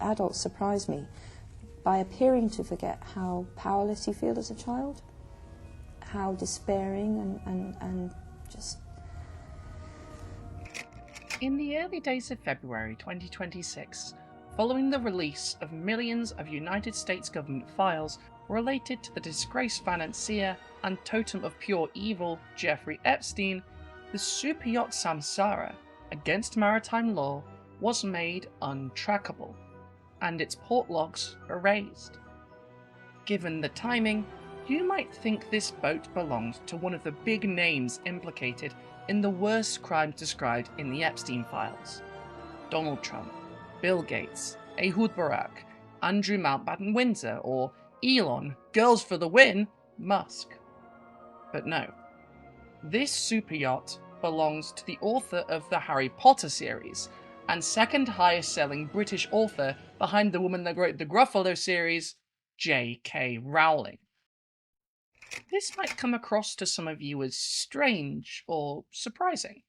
adults surprise me by appearing to forget how powerless you feel as a child, how despairing and just... In the early days of February 2026, following the release of millions of United States government files related to the disgraced financier and totem of pure evil Jeffrey Epstein, the super yacht Samsara, against maritime law, was made untrackable, and its port logs erased. Given the timing, you might think this boat belonged to one of the big names implicated in the worst crimes described in the Epstein files: Donald Trump, Bill Gates, Ehud Barak, Andrew Mountbatten Windsor, or Elon, girls for the win, Musk. But no. This super yacht belongs to the author of the Harry Potter series, and second highest selling British author behind the woman that wrote the Gruffalo series, J.K. Rowling. This might come across to some of you as strange or surprising.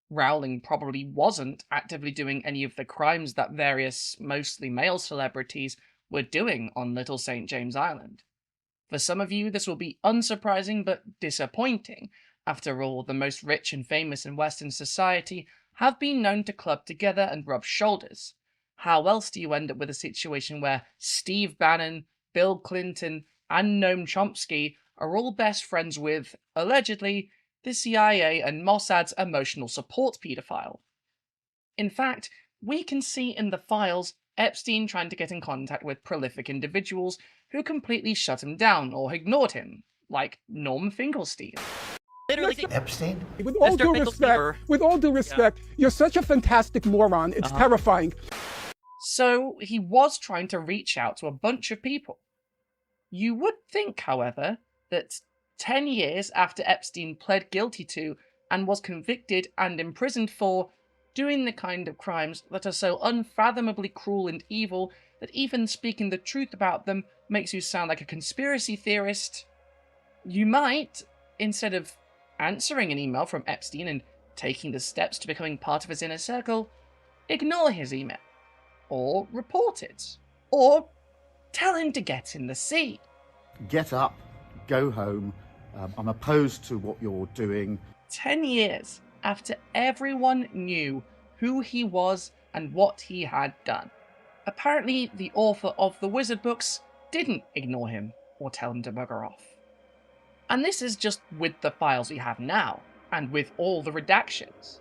Rowling probably wasn't actively doing any of the crimes that various, mostly male celebrities were doing on Little St. James Island. For some of you, this will be unsurprising but disappointing. After all, the most rich and famous in Western society have been known to club together and rub shoulders. How else do you end up with a situation where Steve Bannon, Bill Clinton, and Noam Chomsky are all best friends with, allegedly, the CIA and Mossad's emotional support paedophile? In fact, we can see in the files Epstein trying to get in contact with prolific individuals who completely shut him down or ignored him, like Norm Finkelstein. Literally, Epstein? With all due respect, you're such a fantastic moron. It's terrifying. So he was trying to reach out to a bunch of people. You would think, however, that 10 years after Epstein pled guilty to and was convicted and imprisoned for doing the kind of crimes that are so unfathomably cruel and evil that even speaking the truth about them makes you sound like a conspiracy theorist, you might, instead of answering an email from Epstein and taking the steps to becoming part of his inner circle, ignore his email, or report it, or tell him to get in the sea. Get up, go home. I'm opposed to what you're doing. 10 years after everyone knew who he was and what he had done. Apparently, the author of the Wizard books didn't ignore him or tell him to bugger off. And this is just with the files we have now, and with all the redactions.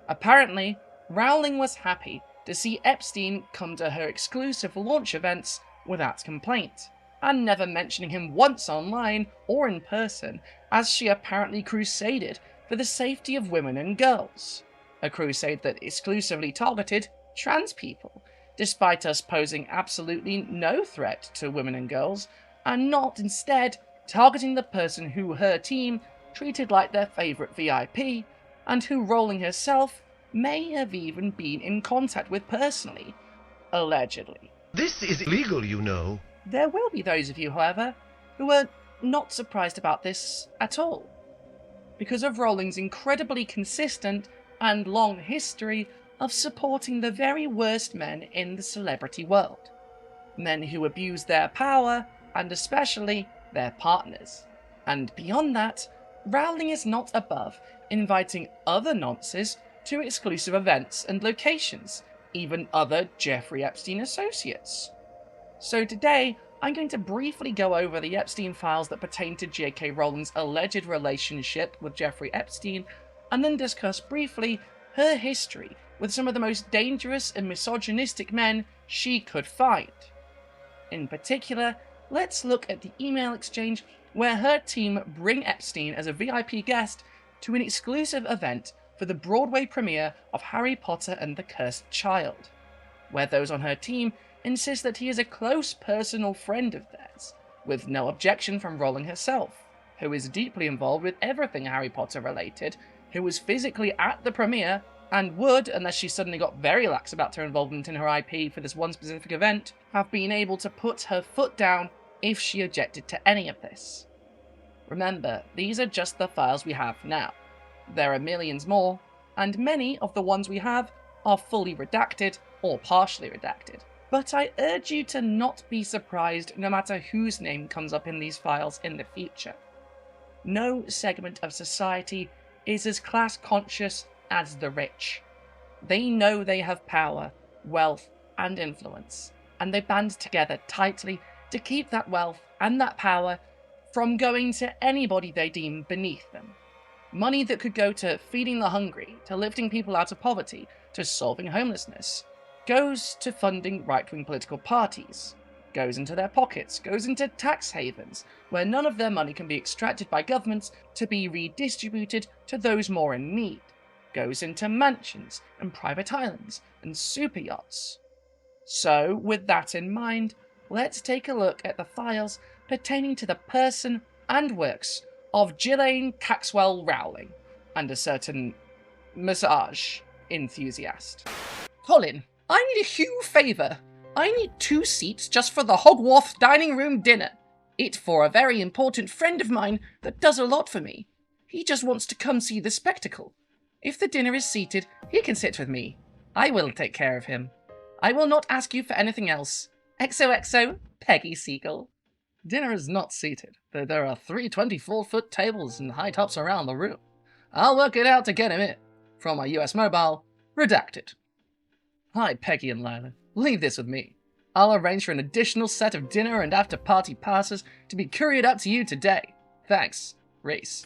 Apparently, Rowling was happy to see Epstein come to her exclusive launch events without complaint, and never mentioning him once online or in person, as she apparently crusaded for the safety of women and girls. A crusade that exclusively targeted trans people, despite us posing absolutely no threat to women and girls, and not instead targeting the person who her team treated like their favourite VIP, and who Rowling herself may have even been in contact with personally, allegedly. This is illegal, you know. There will be those of you, however, who are not surprised about this at all, because of Rowling's incredibly consistent and long history of supporting the very worst men in the celebrity world. Men who abuse their power, and especially their partners. And beyond that, Rowling is not above inviting other nonces to exclusive events and locations, even other Jeffrey Epstein associates. So today, I'm going to briefly go over the Epstein files that pertain to J.K. Rowling's alleged relationship with Jeffrey Epstein, and then discuss briefly her history with some of the most dangerous and misogynistic men she could find. In particular, let's look at the email exchange where her team bring Epstein as a VIP guest to an exclusive event for the Broadway premiere of Harry Potter and the Cursed Child, where those on her team insist that he is a close personal friend of theirs, with no objection from Rowling herself, who is deeply involved with everything Harry Potter related, who was physically at the premiere, and would, unless she suddenly got very lax about her involvement in her IP for this one specific event, have been able to put her foot down if she objected to any of this. Remember, these are just the files we have now. There are millions more, and many of the ones we have are fully redacted or partially redacted, But I urge you to not be surprised no matter whose name comes up in these files in the future. No segment of society is as class conscious as the rich. They know they have power, wealth, and influence, and they band together tightly to keep that wealth and that power from going to anybody they deem beneath them. Money that could go to feeding the hungry, to lifting people out of poverty, to solving homelessness, goes to funding right-wing political parties, goes into their pockets, goes into tax havens, where none of their money can be extracted by governments to be redistributed to those more in need, goes into mansions and private islands and super yachts. So, with that in mind, let's take a look at the files pertaining to the person and works of Ghislaine Caxwell Rowling and a certain massage enthusiast. Colin, I need a huge favour. I need 2 seats just for the Hogwarts dining room dinner. It for a very important friend of mine that does a lot for me. He just wants to come see the spectacle. If the dinner is seated, he can sit with me. I will take care of him. I will not ask you for anything else. XOXO, Peggy Seagull. Dinner is not seated, though there are 3 24-foot tables and high tops around the room. I'll work it out to get him in. From my US mobile, Redacted. Hi, Peggy and Lila. Leave this with me. I'll arrange for an additional set of dinner and after-party passes to be couriered up to you today. Thanks, Reese.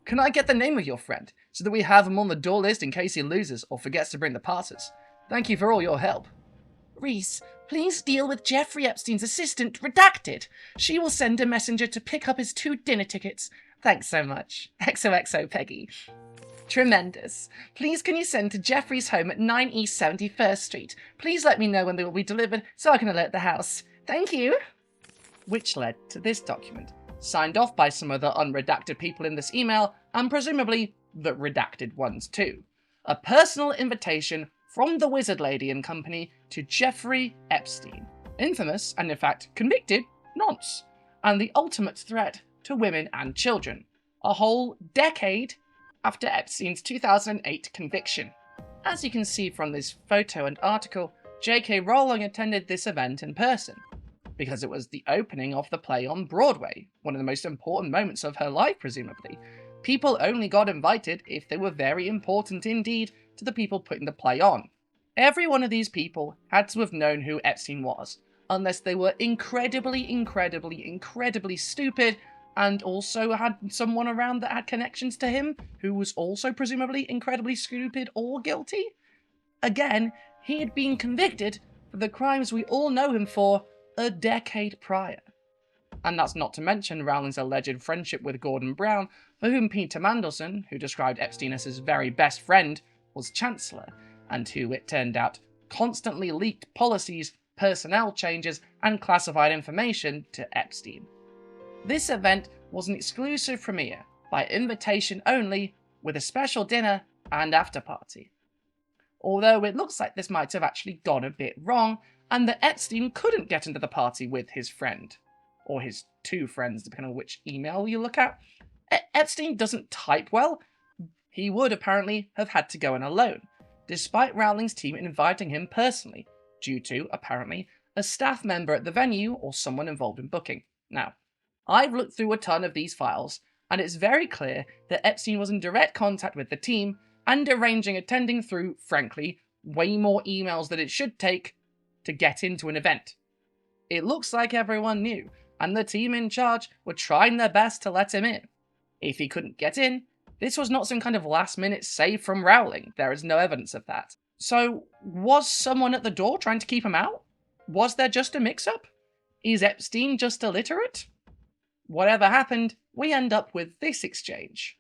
Can I get the name of your friend, so that we have him on the door list in case he loses or forgets to bring the passes? Thank you for all your help. Reese, please deal with Jeffrey Epstein's assistant, Redacted. She will send a messenger to pick up his 2 dinner tickets. Thanks so much. XOXO, Peggy. Tremendous. Please can you send to Jeffrey's home at 9 East 71st Street? Please let me know when they will be delivered so I can alert the house. Thank you. Which led to this document, signed off by some other unredacted people in this email, and presumably the redacted ones too. A personal invitation from the Wizard Lady and Company to Jeffrey Epstein, infamous and in fact convicted nonce, and the ultimate threat to women and children, a whole decade after Epstein's 2008 conviction. As you can see from this photo and article, J.K. Rowling attended this event in person, because it was the opening of the play on Broadway, one of the most important moments of her life presumably. People only got invited if they were very important indeed to the people putting the play on. Every one of these people had to have known who Epstein was, unless they were incredibly stupid and also had someone around that had connections to him who was also presumably incredibly stupid or guilty. Again, he had been convicted for the crimes we all know him for a decade prior. And that's not to mention Rowling's alleged friendship with Gordon Brown, for whom Peter Mandelson, who described Epstein as his very best friend, was Chancellor, and who, it turned out, constantly leaked policies, personnel changes, and classified information to Epstein. This event was an exclusive premiere, by invitation only, with a special dinner and after-party. Although it looks like this might have actually gone a bit wrong, and that Epstein couldn't get into the party with his friend. Or his 2 friends, depending on which email you look at. Epstein doesn't type well. He would apparently have had to go in alone, despite Rowling's team inviting him personally, due to, apparently, a staff member at the venue or someone involved in booking. Now, I've looked through a ton of these files, and it's very clear that Epstein was in direct contact with the team and arranging attending through, frankly, way more emails than it should take to get into an event. It looks like everyone knew, and the team in charge were trying their best to let him in. If he couldn't get in, this was not some kind of last-minute save from Rowling. There is no evidence of that. So, was someone at the door trying to keep him out? Was there just a mix-up? Is Epstein just illiterate? Whatever happened, we end up with this exchange.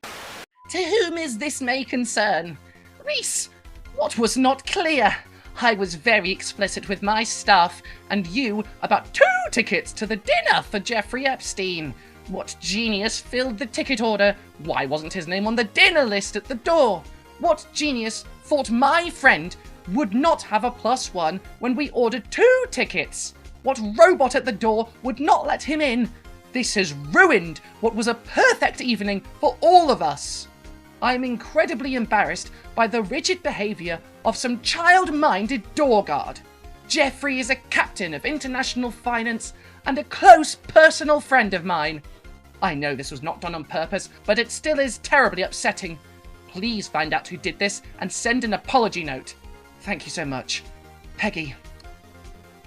To whom is this may concern? Reese, what was not clear? I was very explicit with my staff, and you, about 2 tickets to the dinner for Jeffrey Epstein. What genius filled the ticket order? Why wasn't his name on the dinner list at the door? What genius thought my friend would not have a +1 when we ordered 2 tickets? What robot at the door would not let him in? This has ruined what was a perfect evening for all of us. I am incredibly embarrassed by the rigid behaviour of some child-minded door guard. Jeffrey is a captain of international finance and a close personal friend of mine. I know this was not done on purpose, but it still is terribly upsetting. Please find out who did this and send an apology note. Thank you so much. Peggy.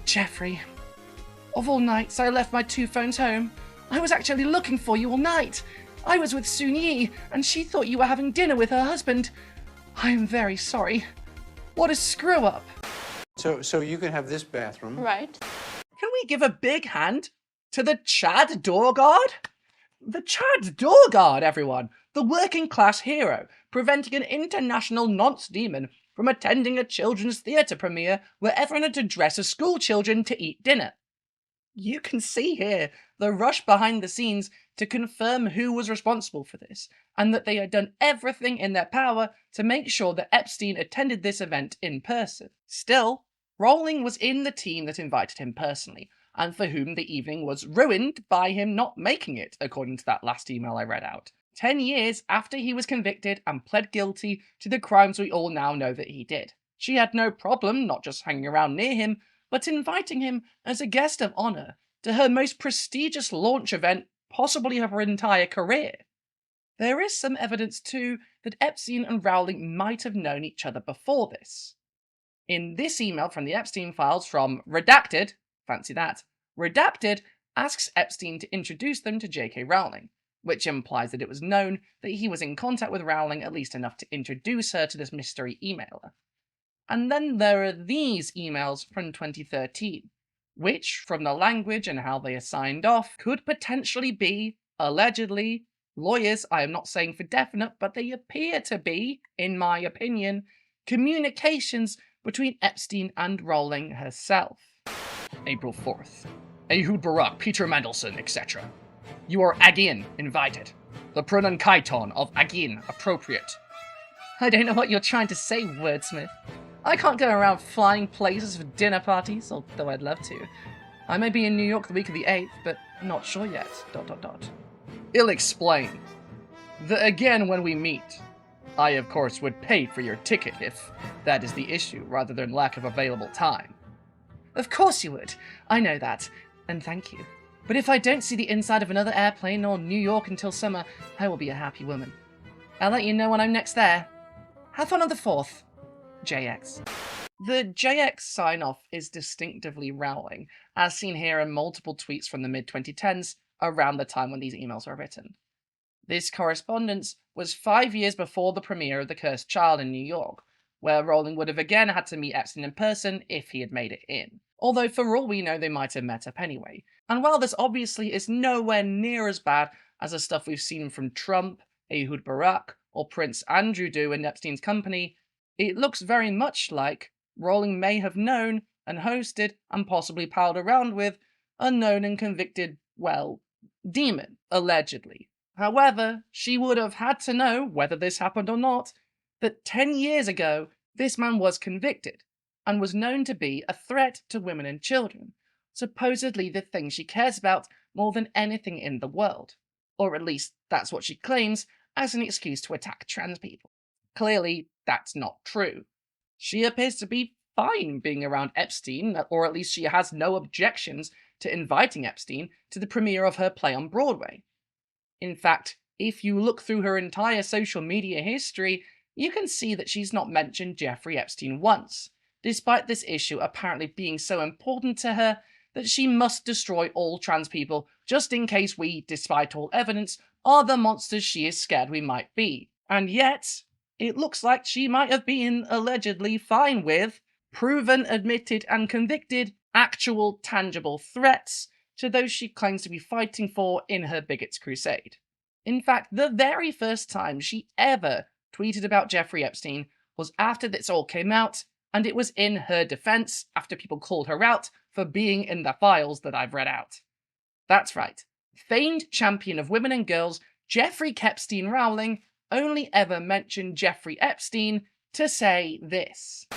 Jeffrey. Of all nights, I left my 2 phones home. I was actually looking for you all night. I was with Soon Yi, and she thought you were having dinner with her husband. I am very sorry. What a screw-up. So you can have this bathroom. Right. Can we give a big hand to the Chad Door Guard? The Chad Door Guard, everyone. The working-class hero, preventing an international nonce demon from attending a children's theatre premiere where everyone had to dress as school children to eat dinner. You can see here the rush behind the scenes to confirm who was responsible for this, and that they had done everything in their power to make sure that Epstein attended this event in person. Still, Rowling was in the team that invited him personally, and for whom the evening was ruined by him not making it, according to that last email I read out. 10 years after he was convicted and pled guilty to the crimes we all now know that he did. She had no problem not just hanging around near him, but inviting him as a guest of honour to her most prestigious launch event possibly of her entire career. There is some evidence too that Epstein and Rowling might have known each other before this. In this email from the Epstein files from Redacted, fancy that, Redacted asks Epstein to introduce them to J.K. Rowling, which implies that it was known that he was in contact with Rowling at least enough to introduce her to this mystery emailer. And then there are these emails from 2013, which, from the language and how they are signed off, could potentially be, allegedly, lawyers, I am not saying for definite, but they appear to be, in my opinion, communications between Epstein and Rowling herself. April 4th. Ehud Barak, Peter Mendelssohn, etc. You are again invited. The pronoun kaiton of again appropriate. I don't know what you're trying to say, wordsmith. I can't go around flying places for dinner parties, although I'd love to. I may be in New York the week of the 8th, but I'm not sure yet. ... I'll explain. That again when we meet. I, of course, would pay for your ticket if that is the issue, rather than lack of available time. Of course you would. I know that, and thank you. But if I don't see the inside of another airplane or New York until summer, I will be a happy woman. I'll let you know when I'm next there. Have fun on the 4th. JX. The JX sign-off is distinctively Rowling, as seen here in multiple tweets from the mid-2010s, around the time when these emails were written. This correspondence was 5 years before the premiere of The Cursed Child in New York, where Rowling would have again had to meet Epstein in person if he had made it in. Although for all we know they might have met up anyway. And while this obviously is nowhere near as bad as the stuff we've seen from Trump, Ehud Barak, or Prince Andrew do in Epstein's company, it looks very much like Rowling may have known and hosted and possibly palled around with a known and convicted, well, demon, allegedly. However, she would have had to know, whether this happened or not, that 10 years ago this man was convicted and was known to be a threat to women and children, supposedly the thing she cares about more than anything in the world. Or at least that's what she claims as an excuse to attack trans people. Clearly, that's not true. She appears to be fine being around Epstein, or at least she has no objections to inviting Epstein to the premiere of her play on Broadway. In fact, if you look through her entire social media history, you can see that she's not mentioned Jeffrey Epstein once, despite this issue apparently being so important to her that she must destroy all trans people just in case we, despite all evidence, are the monsters she is scared we might be. And yet, it looks like she might have been allegedly fine with proven, admitted, and convicted actual tangible threats to those she claims to be fighting for in her bigots' crusade. In fact, the very first time she ever tweeted about Jeffrey Epstein was after this all came out, and it was in her defense after people called her out for being in the files that I've read out. That's right. Famed champion of women and girls, Jeffrey Epstein Rowling only ever mentioned Jeffrey Epstein to say this.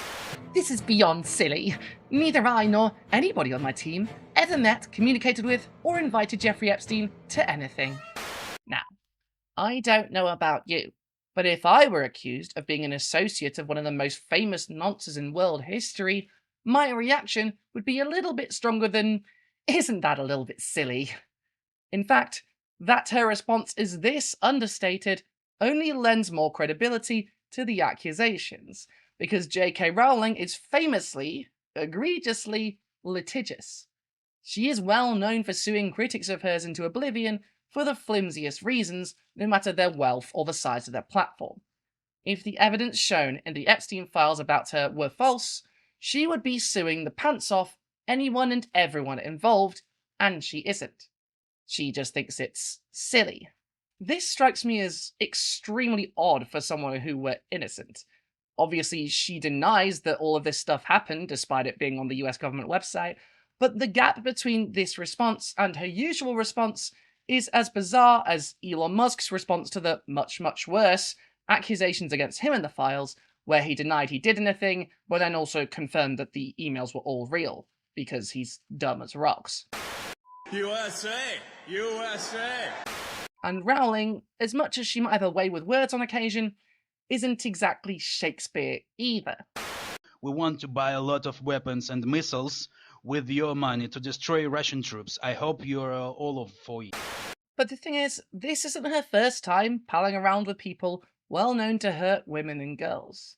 This is beyond silly. Neither I nor anybody on my team ever met, communicated with, or invited Jeffrey Epstein to anything. Now, I don't know about you, but if I were accused of being an associate of one of the most famous nonces in world history, my reaction would be a little bit stronger than, "Isn't that a little bit silly?" In fact, that her response is this understated only lends more credibility to the accusations, because J.K. Rowling is famously, egregiously, litigious. She is well known for suing critics of hers into oblivion for the flimsiest reasons, no matter their wealth or the size of their platform. If the evidence shown in the Epstein files about her were false, she would be suing the pants off anyone and everyone involved, and she isn't. She just thinks it's silly. This strikes me as extremely odd for someone who were innocent. Obviously, she denies that all of this stuff happened, despite it being on the US government website, but the gap between this response and her usual response is as bizarre as Elon Musk's response to the much, much worse accusations against him in the files, where he denied he did anything, but then also confirmed that the emails were all real, because he's dumb as rocks. USA! USA! And Rowling, as much as she might have a way with words on occasion, isn't exactly Shakespeare either. We want to buy a lot of weapons and missiles with your money to destroy Russian troops. I hope you're all for it. But the thing is, this isn't her first time palling around with people well known to hurt women and girls.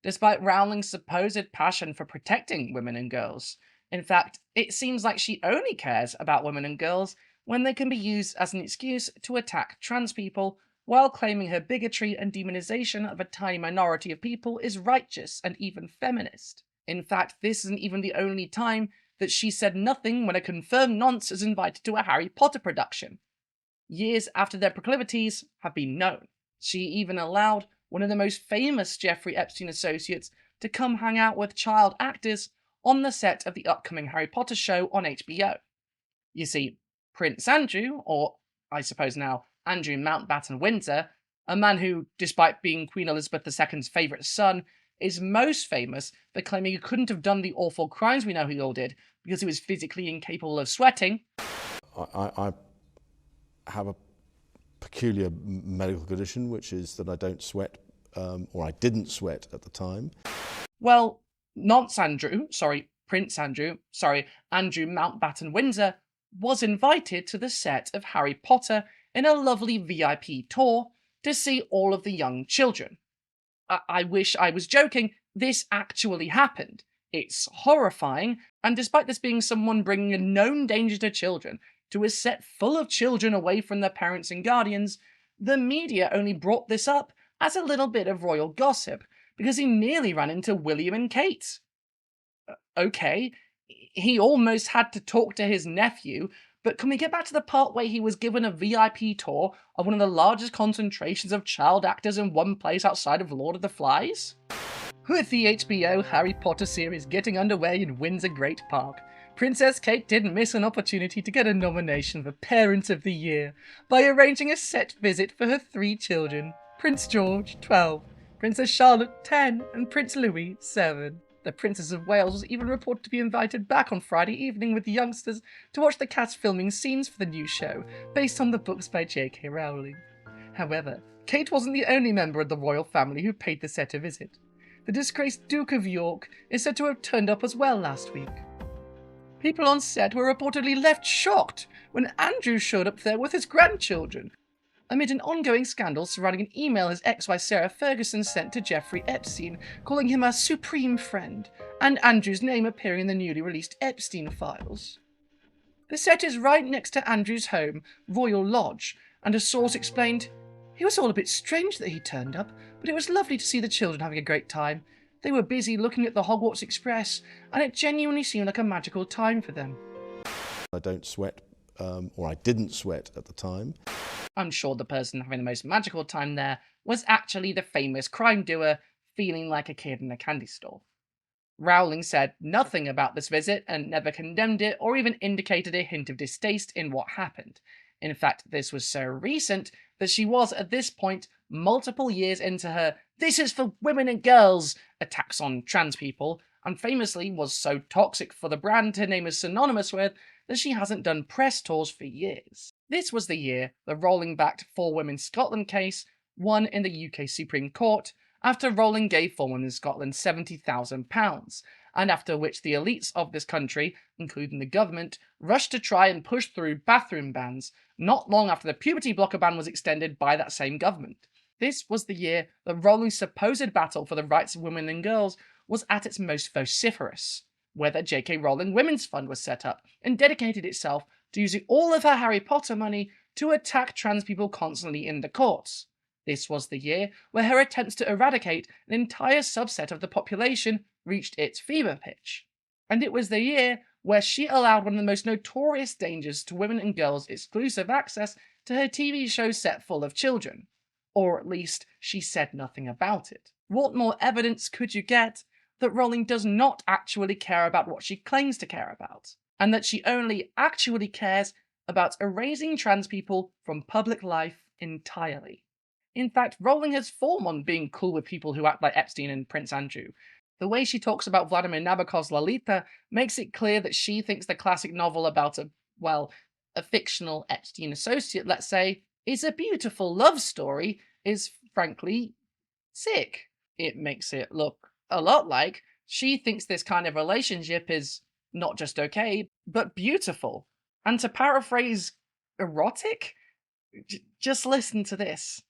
Despite Rowling's supposed passion for protecting women and girls, in fact, it seems like she only cares about women and girls when they can be used as an excuse to attack trans people, while claiming her bigotry and demonization of a tiny minority of people is righteous and even feminist. In fact, this isn't even the only time that she said nothing when a confirmed nonce is invited to a Harry Potter production. Years after their proclivities have been known, she even allowed one of the most famous Jeffrey Epstein associates to come hang out with child actors on the set of the upcoming Harry Potter show on HBO. You see, Prince Andrew, or I suppose now Andrew Mountbatten-Windsor, a man who, despite being Queen Elizabeth II's favourite son, is most famous for claiming he couldn't have done the awful crimes we know he all did because he was physically incapable of sweating. I have a peculiar medical condition, which is that I don't sweat, or I didn't sweat at the time. Well, Prince Andrew Mountbatten-Windsor was invited to the set of Harry Potter in a lovely VIP tour to see all of the young children. I wish I was joking, this actually happened. It's horrifying, and despite this being someone bringing a known danger to children to a set full of children away from their parents and guardians, the media only brought this up as a little bit of royal gossip, because he nearly ran into William and Kate. Okay, he almost had to talk to his nephew, but can we get back to the part where he was given a VIP tour of one of the largest concentrations of child actors in one place outside of Lord of the Flies? With the HBO Harry Potter series getting underway in Windsor Great Park, Princess Kate didn't miss an opportunity to get a nomination for Parent of the Year by arranging a set visit for her 3 children, Prince George, 12, Princess Charlotte, 10, and Prince Louis, 7. The Princess of Wales was even reported to be invited back on Friday evening with the youngsters to watch the cast filming scenes for the new show, based on the books by J.K. Rowling. However, Kate wasn't the only member of the royal family who paid the set a visit. The disgraced Duke of York is said to have turned up as well last week. People on set were reportedly left shocked when Andrew showed up there with his grandchildren, amid an ongoing scandal surrounding an email his ex-wife Sarah Ferguson sent to Jeffrey Epstein, calling him a supreme friend, and Andrew's name appearing in the newly released Epstein files. The set is right next to Andrew's home, Royal Lodge, and a source explained, "It was all a bit strange that he turned up, but it was lovely to see the children having a great time. They were busy looking at the Hogwarts Express, and it genuinely seemed like a magical time for them." I don't sweat, or I didn't sweat at the time. I'm sure the person having the most magical time there was actually the famous crime doer feeling like a kid in a candy store. Rowling said nothing about this visit and never condemned it or even indicated a hint of distaste in what happened. In fact, this was so recent that she was, at this point, multiple years into her "this is for women and girls" attacks on trans people, and famously was so toxic for the brand her name is synonymous with that she hasn't done press tours for years. This was the year the Rowling-backed 4 Women Scotland case won in the UK Supreme Court after Rowling gave 4 Women in Scotland £70,000, and after which the elites of this country, including the government, rushed to try and push through bathroom bans, not long after the puberty blocker ban was extended by that same government. This was the year that Rowling's supposed battle for the rights of women and girls was at its most vociferous, where the J.K. Rowling Women's Fund was set up and dedicated itself to using all of her Harry Potter money to attack trans people constantly in the courts. This was the year where her attempts to eradicate an entire subset of the population reached its fever pitch. And it was the year where she allowed one of the most notorious dangers to women and girls exclusive access to her TV show set full of children. Or at least, she said nothing about it. What more evidence could you get that Rowling does not actually care about what she claims to care about, and that she only actually cares about erasing trans people from public life entirely? In fact, Rowling has form on being cool with people who act like Epstein and Prince Andrew. The way she talks about Vladimir Nabokov's Lolita makes it clear that she thinks the classic novel about a fictional Epstein associate, let's say, is a beautiful love story, is frankly sick. It makes it look a lot like she thinks this kind of relationship is not just okay, but beautiful. And to paraphrase erotic, just listen to this.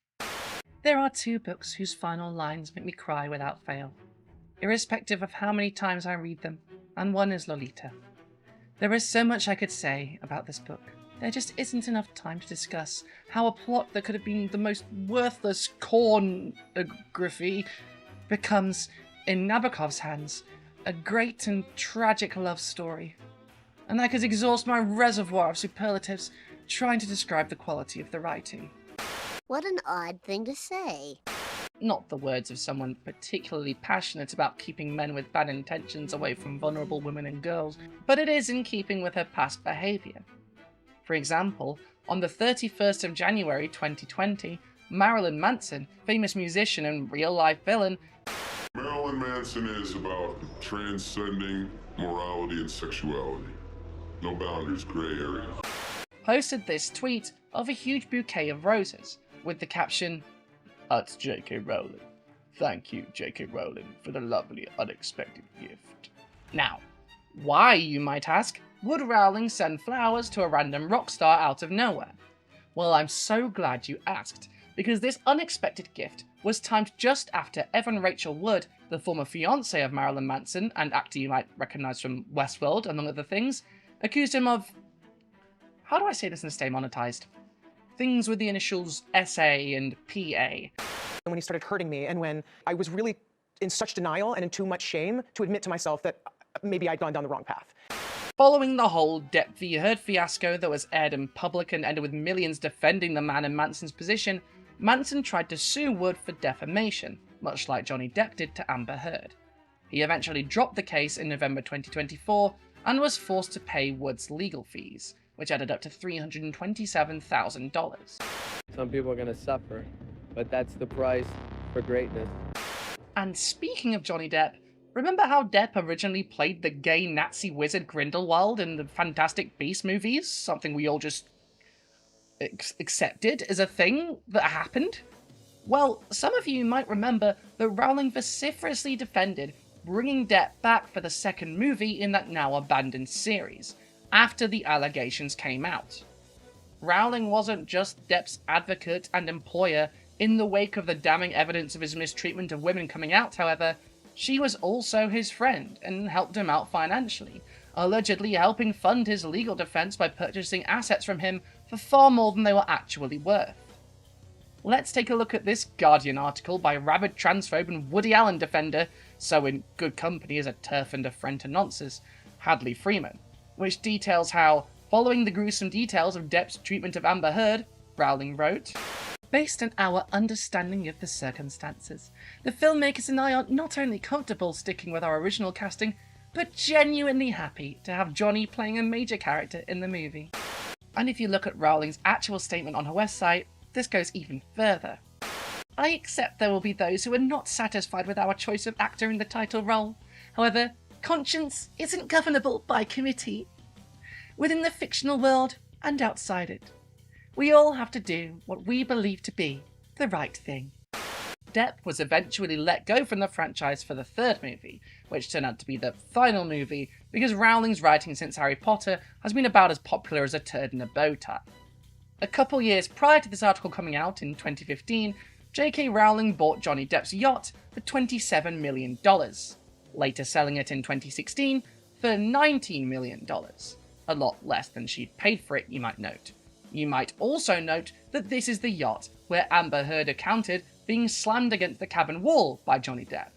There are two books whose final lines make me cry without fail, irrespective of how many times I read them, and one is Lolita. There is so much I could say about this book. There just isn't enough time to discuss how a plot that could have been the most worthless cornography becomes, in Nabokov's hands, a great and tragic love story. And I could exhaust my reservoir of superlatives trying to describe the quality of the writing. What an odd thing to say. Not the words of someone particularly passionate about keeping men with bad intentions away from vulnerable women and girls, but it is in keeping with her past behaviour. For example, on the 31st of January 2020, Marilyn Manson, famous musician and real-life villain, Marilyn Manson is about transcending morality and sexuality. No boundaries, gray area. posted this tweet of a huge bouquet of roses, with the caption, "That's J.K. Rowling. Thank you, J.K. Rowling, for the lovely, unexpected gift." Now, why, you might ask, would Rowling send flowers to a random rock star out of nowhere? Well, I'm so glad you asked, because this unexpected gift was timed just after Evan Rachel Wood, the former fiancé of Marilyn Manson and actor you might recognise from Westworld, among other things, accused him of... how do I say this and stay monetised? Things with the initials SA and PA. When he started hurting me, and when I was really in such denial and in too much shame to admit to myself that maybe I'd gone down the wrong path. Following the whole Depp v. Heard fiasco that was aired in public and ended with millions defending the man in Manson's position, Manson tried to sue Wood for defamation, much like Johnny Depp did to Amber Heard. He eventually dropped the case in November 2024 and was forced to pay Wood's legal fees, which added up to $327,000. Some people are going to suffer, but that's the price for greatness. And speaking of Johnny Depp, remember how Depp originally played the gay Nazi wizard Grindelwald in the Fantastic Beasts movies? Something we all just accepted as a thing that happened? Well, some of you might remember that Rowling vociferously defended bringing Depp back for the second movie in that now abandoned series, after the allegations came out. Rowling wasn't just Depp's advocate and employer in the wake of the damning evidence of his mistreatment of women coming out, however. She was also his friend and helped him out financially, allegedly helping fund his legal defense by purchasing assets from him for far more than they were actually worth. Let's take a look at this Guardian article by rabid transphobe and Woody Allen defender, so in good company as a turf and a friend to nonces, Hadley Freeman, which details how, following the gruesome details of Depp's treatment of Amber Heard, Rowling wrote, "Based on our understanding of the circumstances, the filmmakers and I are not only comfortable sticking with our original casting, but genuinely happy to have Johnny playing a major character in the movie." And if you look at Rowling's actual statement on her website, this goes even further. "I accept there will be those who are not satisfied with our choice of actor in the title role. However, conscience isn't governable by committee. Within the fictional world and outside it, we all have to do what we believe to be the right thing." Depp was eventually let go from the franchise for the third movie, which turned out to be the final movie because Rowling's writing since Harry Potter has been about as popular as a turd in a bow tie. A couple years prior to this article coming out in 2015, J.K. Rowling bought Johnny Depp's yacht for $27 million, later selling it in 2016 for $19 million. A lot less than she'd paid for it, you might note. You might also note that this is the yacht where Amber Heard accounted being slammed against the cabin wall by Johnny Depp.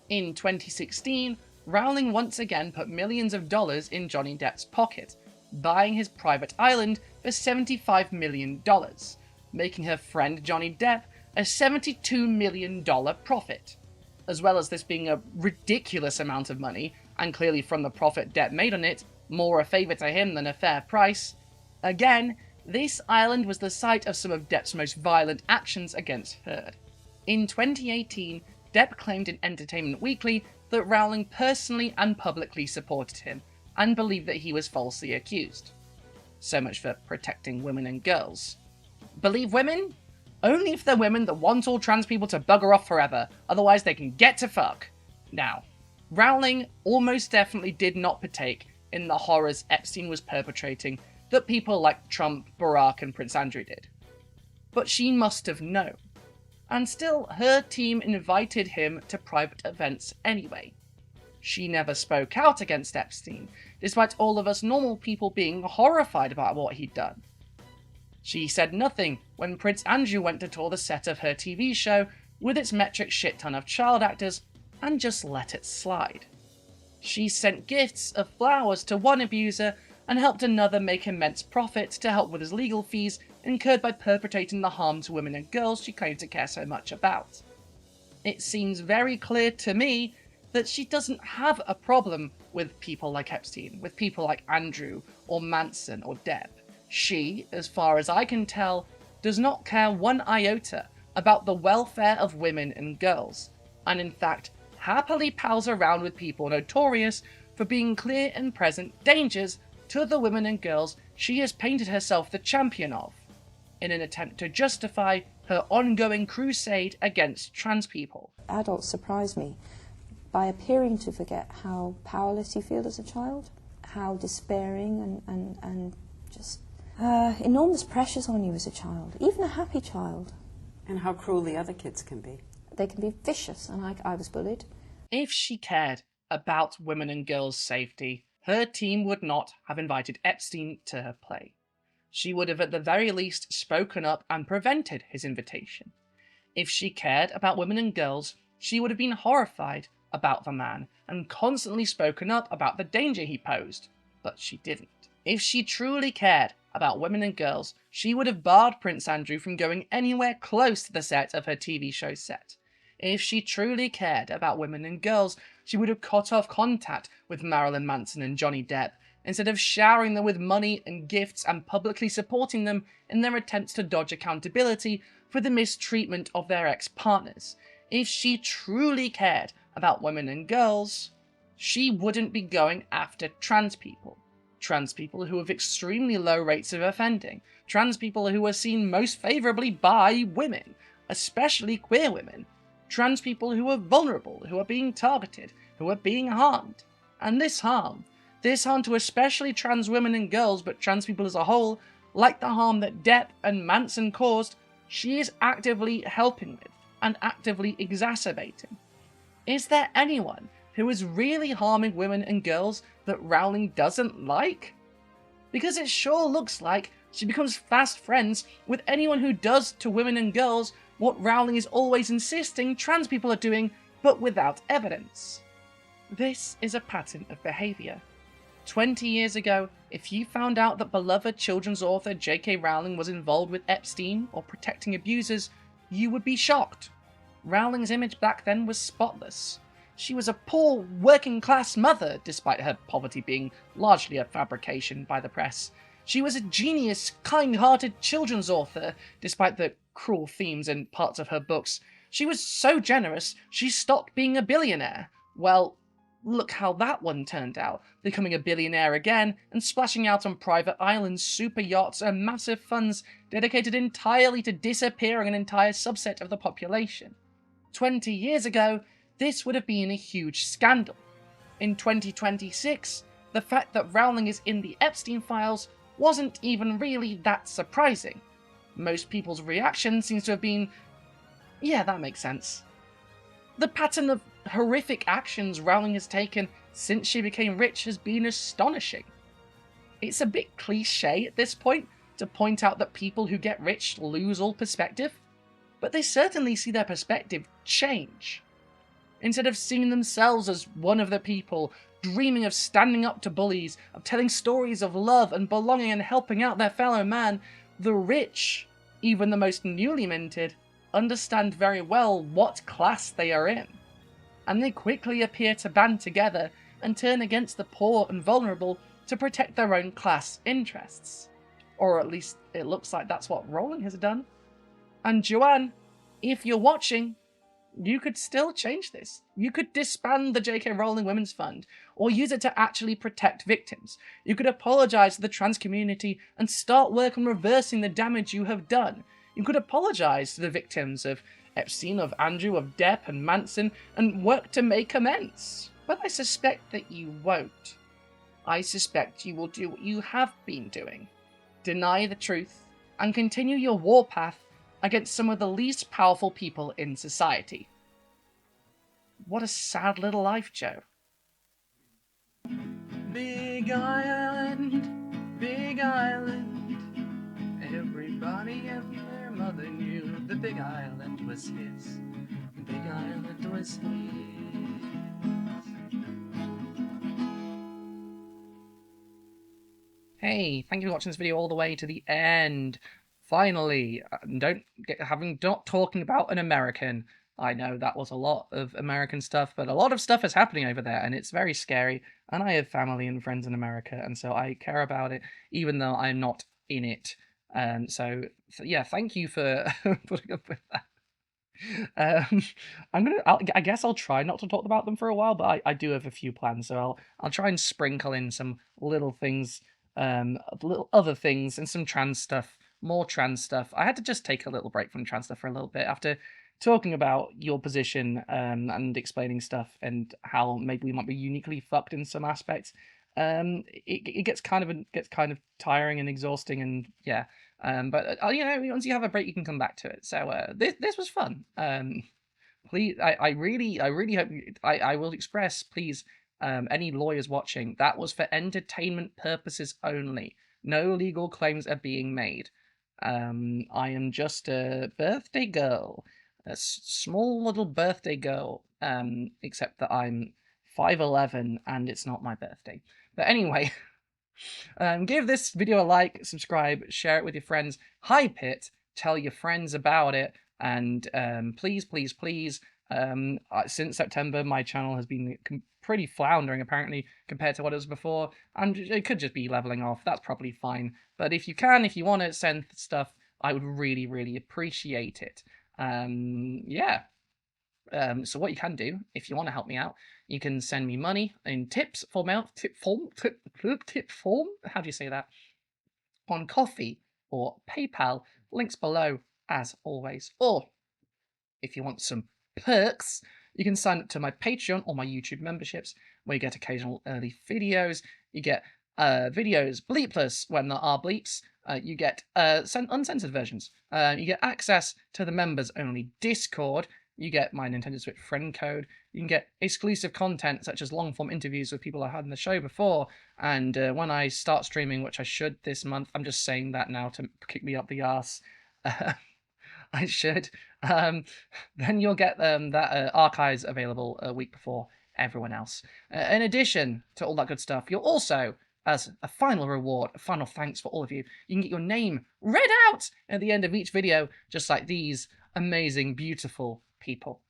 In 2016, Rowling once again put millions of dollars in Johnny Depp's pocket, buying his private island for $75 million, making her friend Johnny Depp a $72 million profit. As well as this being a ridiculous amount of money, and clearly from the profit Depp made on it, more a favour to him than a fair price. Again, this island was the site of some of Depp's most violent actions against Heard. In 2018, Depp claimed in Entertainment Weekly that Rowling personally and publicly supported him, and believed that he was falsely accused. So much for protecting women and girls. Believe women? Only if they're women that want all trans people to bugger off forever, otherwise they can get to fuck. Now, Rowling almost definitely did not partake in the horrors Epstein was perpetrating that people like Trump, Barack, and Prince Andrew did. But she must have known. And still, her team invited him to private events anyway. She never spoke out against Epstein, despite all of us normal people being horrified about what he'd done. She said nothing when Prince Andrew went to tour the set of her TV show with its metric shit ton of child actors and just let it slide. She sent gifts of flowers to one abuser and helped another make immense profit to help with his legal fees incurred by perpetrating the harm to women and girls she claimed to care so much about. It seems very clear to me that she doesn't have a problem with people like Epstein, with people like Andrew or Manson or Depp. She, as far as I can tell, does not care one iota about the welfare of women and girls, and in fact happily pals around with people notorious for being clear and present dangers to the women and girls she has painted herself the champion of, in an attempt to justify her ongoing crusade against trans people. Adults surprise me by appearing to forget how powerless you feel as a child, how despairing and just enormous pressures on you as a child, even a happy child. And how cruel the other kids can be. They can be vicious, and I was bullied. If she cared about women and girls' safety, her team would not have invited Epstein to her play. She would have at the very least spoken up and prevented his invitation. If she cared about women and girls, she would have been horrified about the man and constantly spoken up about the danger he posed, but she didn't. If she truly cared about women and girls, she would have barred Prince Andrew from going anywhere close to the set of her TV show set. If she truly cared about women and girls, she would have cut off contact with Marilyn Manson and Johnny Depp, instead of showering them with money and gifts and publicly supporting them in their attempts to dodge accountability for the mistreatment of their ex-partners. If she truly cared about women and girls, she wouldn't be going after trans people. Trans people who have extremely low rates of offending. Trans people who are seen most favourably by women, especially queer women. Trans people who are vulnerable, who are being targeted, who are being harmed. And this harm to especially trans women and girls, but trans people as a whole, like the harm that Depp and Manson caused, she is actively helping with and actively exacerbating. Is there anyone who is really harming women and girls that Rowling doesn't like? Because it sure looks like she becomes fast friends with anyone who does to women and girls what Rowling is always insisting trans people are doing, but without evidence. This is a pattern of behaviour. 20 years ago, if you found out that beloved children's author J.K. Rowling was involved with Epstein or protecting abusers, you would be shocked. Rowling's image back then was spotless. She was a poor, working-class mother, despite her poverty being largely a fabrication by the press. She was a genius, kind-hearted children's author, despite the cruel themes in parts of her books. She was so generous, she stopped being a billionaire. Well, look how that one turned out, becoming a billionaire again and splashing out on private islands, super yachts, and massive funds dedicated entirely to disappearing an entire subset of the population. 20 years ago, this would have been a huge scandal. In 2026, the fact that Rowling is in the Epstein files wasn't even really that surprising. Most people's reaction seems to have been, yeah, that makes sense. The pattern of horrific actions Rowling has taken since she became rich has been astonishing. It's a bit cliche at this point to point out that people who get rich lose all perspective, but they certainly see their perspective change. Instead of seeing themselves as one of the people, dreaming of standing up to bullies, of telling stories of love and belonging and helping out their fellow man, the rich, even the most newly minted, understand very well what class they are in. And they quickly appear to band together and turn against the poor and vulnerable to protect their own class interests. Or at least it looks like that's what Rowling has done. And Joanne, if you're watching, you could still change this. You could disband the J.K. Rowling Women's Fund, or use it to actually protect victims. You could apologise to the trans community and start work on reversing the damage you have done. You could apologise to the victims of Epstein, of Andrew, of Depp and Manson, and work to make amends. But I suspect that you won't. I suspect you will do what you have been doing. Deny the truth, and continue your warpath against some of the least powerful people in society. What a sad little life, Joe. Big island, big island. Everybody and their mother knew the big island was his. The big island was his. Hey, thank you for watching this video all the way to the end. Finally, not talking about an American. I know that was a lot of American stuff, but a lot of stuff is happening over there, and it's very scary. And I have family and friends in America, and so I care about it, even though I'm not in it. So yeah, thank you for putting up with that. I guess I'll try not to talk about them for a while, but I do have a few plans, so I'll try and sprinkle in some little things, little other things, and some trans stuff. More trans stuff. I had to just take a little break from trans stuff for a little bit after talking about your position and explaining stuff and how maybe we might be uniquely fucked in some aspects. It gets kind of tiring and exhausting, and yeah. But you know, once you have a break, you can come back to it. So this was fun. Please, I really hope I will express, please, any lawyers watching, that was for entertainment purposes only. No legal claims are being made. I am just a birthday girl, a small little birthday girl, except that I'm 5'11" and it's not my birthday. But anyway, give this video a like, subscribe, share it with your friends, hype it, tell your friends about it, and please, please, please, since September, my channel has been pretty floundering, apparently, compared to what it was before, and it could just be leveling off. That's probably fine. But if you want to send stuff, I would really, really appreciate it. Yeah. So what you can do, if you want to help me out, you can send me money in tip form. How do you say that? On Coffee or PayPal, links below as always. Or if you want some perks, you can sign up to my Patreon or my YouTube memberships, where you get occasional early videos. You get videos bleepless when there are bleeps. You get uncensored versions. You get access to the members only Discord. You get my Nintendo Switch friend code. You can get exclusive content such as long form interviews with people I had in the show before. And when I start streaming, which I should this month, I'm just saying that now to kick me up the arse. I should. Then you'll get that archives available a week before everyone else. In addition to all that good stuff, you'll also, as a final reward, a final thanks for all of you, you can get your name read out at the end of each video, just like these amazing, beautiful people.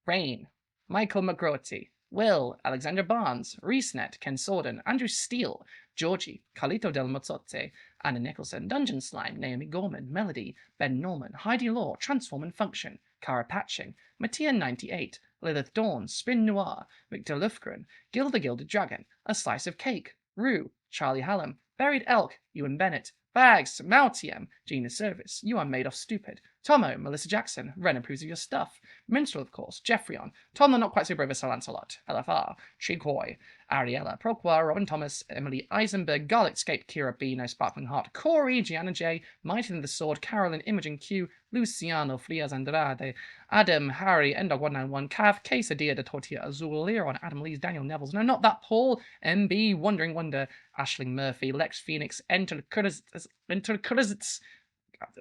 Rain, Michael McGrotty, Will, Alexander Barnes, ReeseNet, Ken Sorden, Andrew Steele, Georgie, Carlito Del Mozzotte, Anna Nicholson, Dungeon Slime, Naomi Gorman, Melody, Ben Norman, Heidi Law, Transform and Function, Cara Patching, Mattia98, Lilith Dawn, Spin Noir, Victor Lufgren, Gil the Gilded Dragon, A Slice of Cake, Rue, Charlie Hallam, Buried Elk, Ewan Bennett, Bags, Mautiem, Gina Service, You Are Made of Stupid, Tomo, Melissa Jackson, Ren approves of your stuff. Minstrel, of course, Jeffrey Tom the not quite so brave as Sir Lancelot, LFR, Chigoi, Ariella, Proqua, Robin Thomas, Emily Eisenberg, Garlic Scape, Kira B, No Sparkling Heart, Corey, Gianna J, Mighty and the Sword, Carolyn, Imogen Q, Luciano, Frias Andrade, Adam, Harry, Endog191, Cav, Quesadilla de Tortilla Azul, Leon, Adam Lees, Daniel Nevels, no, not that, Paul, MB, Wandering Wonder, Ashling Murphy, Lex Phoenix, Enter Kurzitz.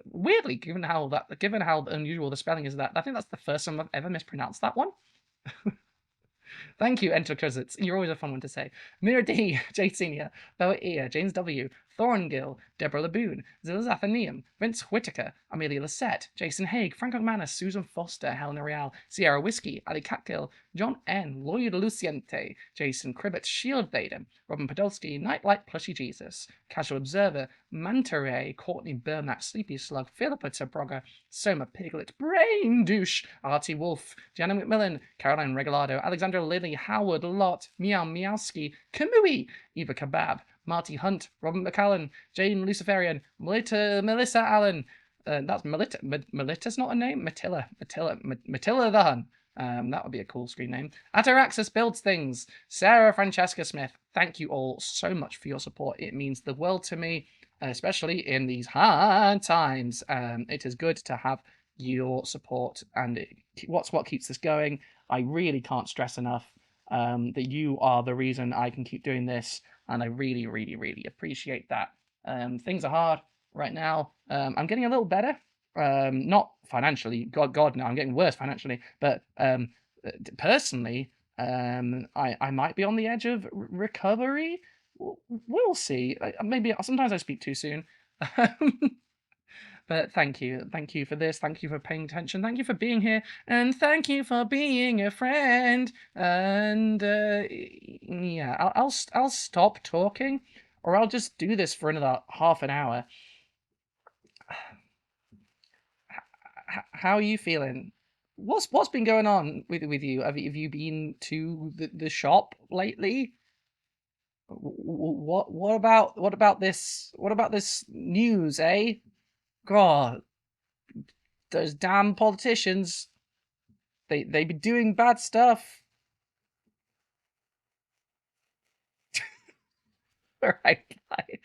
Weirdly, given how unusual the spelling is, that I think that's the first time I've ever mispronounced that one. Thank you, Enter Kurzitz. You're always a fun one to say. Mira D, Jay Senior, Boa Ear, James W, Thorngill, Deborah Laboon, Zilla Zathanium, Vince Whitaker, Amelia Lassette, Jason Haig, Frank McManus, Susan Foster, Helena Real, Sierra Whiskey, Ali Catgill, John N, Lloyd Luciente, Jason Cribbett, Shield Vader, Robin Podolsky, Nightlight Plushy Jesus, Casual Observer, Manta Ray, Courtney Burmack, Sleepy Slug, Philippa Tabrogger, Soma Piglet, Brain Douche, Artie Wolf, Gianna McMillan, Caroline Regalado, Alexandra Lilly, Howard Lott, Meow Meowski, Kamui, Eva Kebab, Marty Hunt, Robin McCallan, Jane Luciferian, Melissa Allen. That's Melita. Melita's not a name. Matilda the Hun. That would be a cool screen name. Ataraxis Builds Things. Sarah Francesca Smith. Thank you all so much for your support. It means the world to me, especially in these hard times. It is good to have your support, and what keeps us going. I really can't stress enough that you are the reason I can keep doing this, and I really, really, really appreciate that. Things are hard right now. I'm getting a little better. Not financially, God, no, I'm getting worse financially. But personally, I might be on the edge of recovery. We'll see. Maybe sometimes I speak too soon. But thank you for this. Thank you for paying attention. Thank you for being here, and thank you for being a friend. And yeah, I'll stop talking, or I'll just do this for another half an hour. How are you feeling? What's been going on with you? Have you been to the shop lately? What about this? What about this news, eh? God, those damn politicians. They be doing bad stuff. All right, bye.